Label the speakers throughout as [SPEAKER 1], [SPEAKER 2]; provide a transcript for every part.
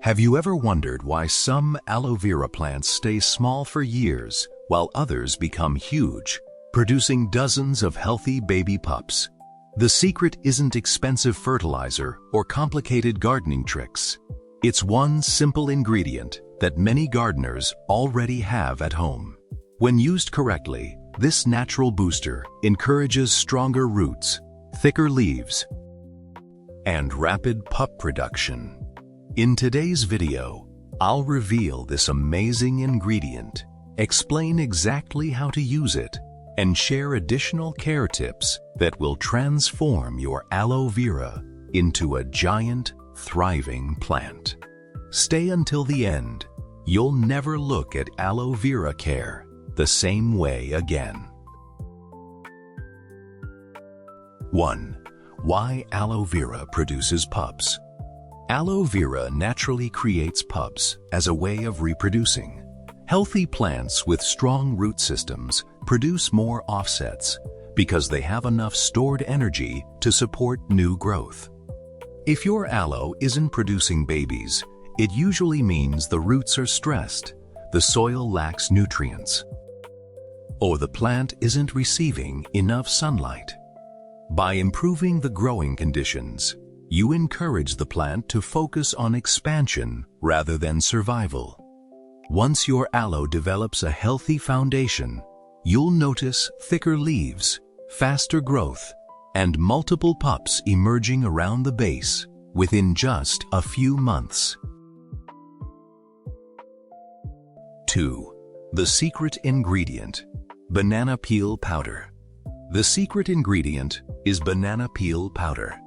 [SPEAKER 1] Have you ever wondered why some aloe vera plants stay small for years while others become huge, producing dozens of healthy baby pups? The secret isn't expensive fertilizer or complicated gardening tricks. It's one simple ingredient that many gardeners already have at home. When used correctly, this natural booster encourages stronger roots, thicker leaves, and rapid pup production. In today's video, I'll reveal this amazing ingredient, explain exactly how to use it, and share additional care tips that will transform your aloe vera into a giant, thriving plant. Stay until the end. You'll never look at aloe vera care the same way again. 1. Why aloe vera produces pups. Aloe vera naturally creates pups as a way of reproducing. Healthy plants with strong root systems produce more offsets because they have enough stored energy to support new growth. If your aloe isn't producing babies, it usually means the roots are stressed, the soil lacks nutrients, or the plant isn't receiving enough sunlight. By improving the growing conditions, you encourage the plant to focus on expansion rather than survival. Once your aloe develops a healthy foundation, you'll notice thicker leaves, faster growth, and multiple pups emerging around the base within just a few months. 2. The secret ingredient: banana peel powder. The secret ingredient is banana peel powder.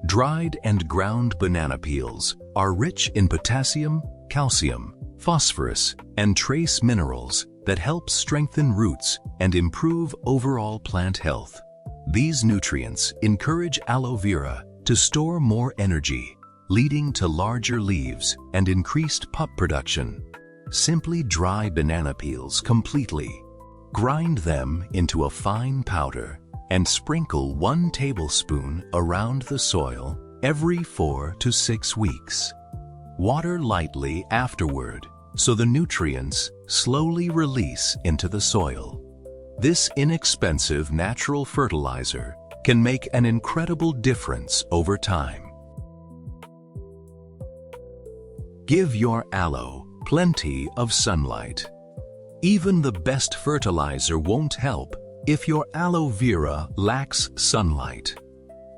[SPEAKER 1] Dried and ground banana peels are rich in potassium, calcium, phosphorus, and trace minerals that help strengthen roots and improve overall plant health. These nutrients encourage aloe vera to store more energy, leading to larger leaves and increased pup production. Simply dry banana peels completely. Grind them into a fine powder and sprinkle 1 tablespoon around the soil every 4 to 6 weeks. Water lightly afterward so the nutrients slowly release into the soil. This inexpensive natural fertilizer can make an incredible difference over time. Give your aloe plenty of sunlight. Even the best fertilizer won't help if your aloe vera lacks sunlight.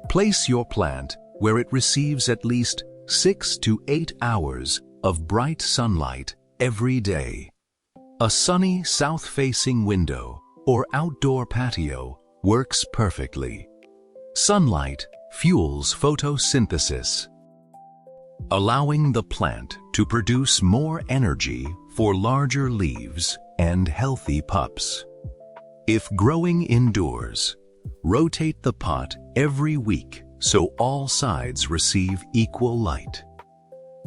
[SPEAKER 1] Place your plant where it receives at least 6 to 8 hours of bright sunlight every day. A sunny south-facing window or outdoor patio works perfectly. Sunlight fuels photosynthesis, allowing the plant to produce more energy for larger leaves and healthy pups. If growing indoors, rotate the pot every week so all sides receive equal light.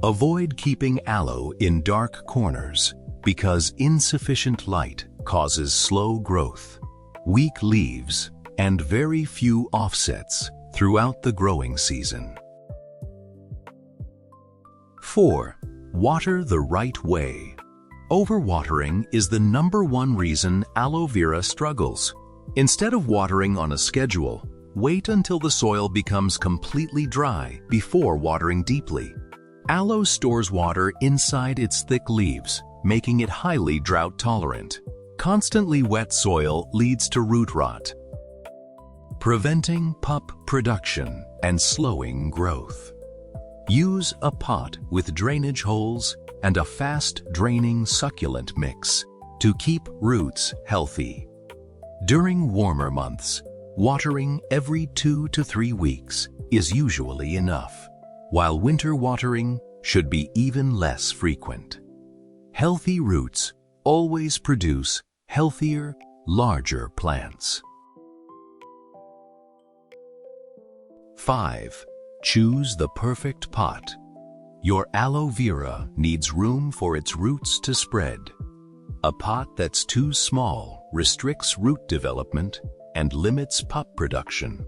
[SPEAKER 1] Avoid keeping aloe in dark corners because insufficient light causes slow growth, weak leaves, and very few offsets throughout the growing season. 4. Water the right way. Overwatering is the #1 reason aloe vera struggles. Instead of watering on a schedule, wait until the soil becomes completely dry before watering deeply. Aloe stores water inside its thick leaves, making it highly drought tolerant. Constantly wet soil leads to root rot, preventing pup production and slowing growth. Use a pot with drainage holes and a fast-draining succulent mix to keep roots healthy. During warmer months, watering every 2 to 3 weeks is usually enough, while winter watering should be even less frequent. Healthy roots always produce healthier, larger plants. 5. Choose the perfect pot. Your aloe vera needs room for its roots to spread. A pot that's too small restricts root development and limits pup production.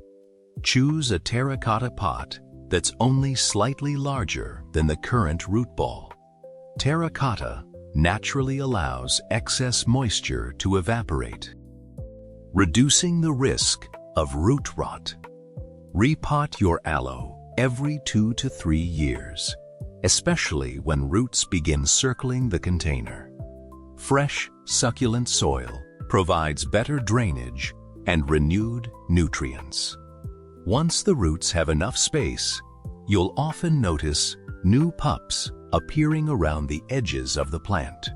[SPEAKER 1] Choose a terracotta pot that's only slightly larger than the current root ball. Terracotta naturally allows excess moisture to evaporate, reducing the risk of root rot. Repot your aloe every 2 to 3 years, especially when roots begin circling the container. Fresh, succulent soil provides better drainage and renewed nutrients. Once the roots have enough space, you'll often notice new pups appearing around the edges of the plant.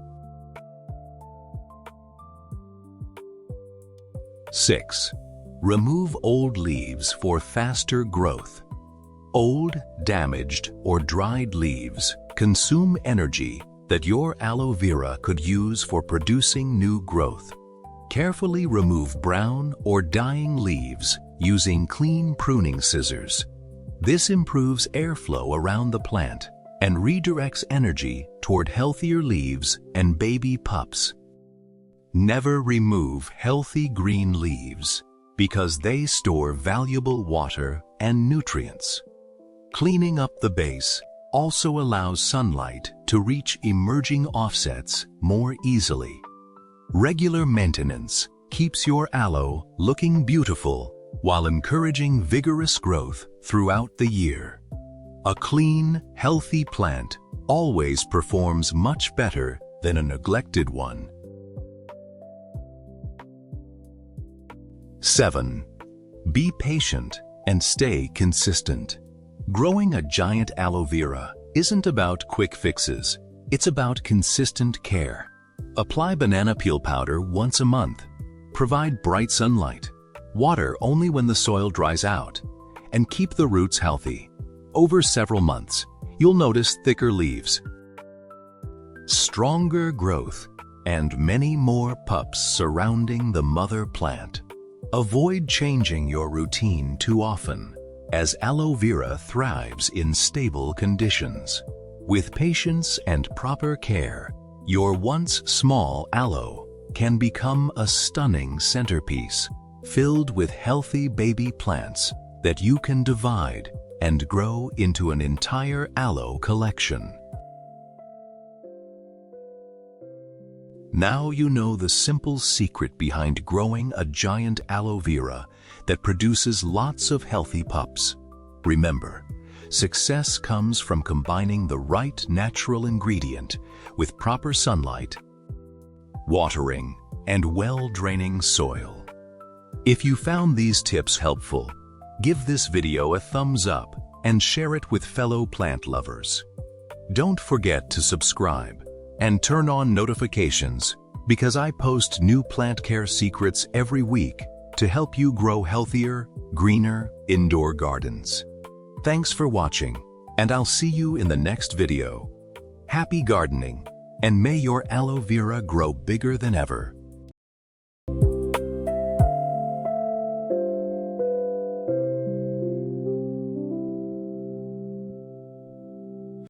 [SPEAKER 1] 6. Remove old leaves for faster growth. Old, damaged, or dried leaves consume energy that your aloe vera could use for producing new growth. Carefully remove brown or dying leaves using clean pruning scissors. This improves airflow around the plant and redirects energy toward healthier leaves and baby pups. Never remove healthy green leaves because they store valuable water and nutrients. Cleaning up the base also allows sunlight to reach emerging offsets more easily. Regular maintenance keeps your aloe looking beautiful while encouraging vigorous growth throughout the year. A clean, healthy plant always performs much better than a neglected one. 7. Be patient and stay consistent. Growing a giant aloe vera isn't about quick fixes, it's about consistent care. Apply banana peel powder once a month. Provide bright sunlight. Water only when the soil dries out. And keep the roots healthy. Over several months, you'll notice thicker leaves, stronger growth, and many more pups surrounding the mother plant. Avoid changing your routine too often, as aloe vera thrives in stable conditions. With patience and proper care, your once small aloe can become a stunning centerpiece filled with healthy baby plants that you can divide and grow into an entire aloe collection. Now you know the simple secret behind growing a giant aloe vera that produces lots of healthy pups. Remember, success comes from combining the right natural ingredient with proper sunlight, watering, and well-draining soil. If you found these tips helpful, give this video a thumbs up and share it with fellow plant lovers. Don't forget to subscribe and turn on notifications because I post new plant care secrets every week to help you grow healthier, greener indoor gardens. Thanks for watching, and I'll see you in the next video. Happy gardening, and may your aloe vera grow bigger than ever.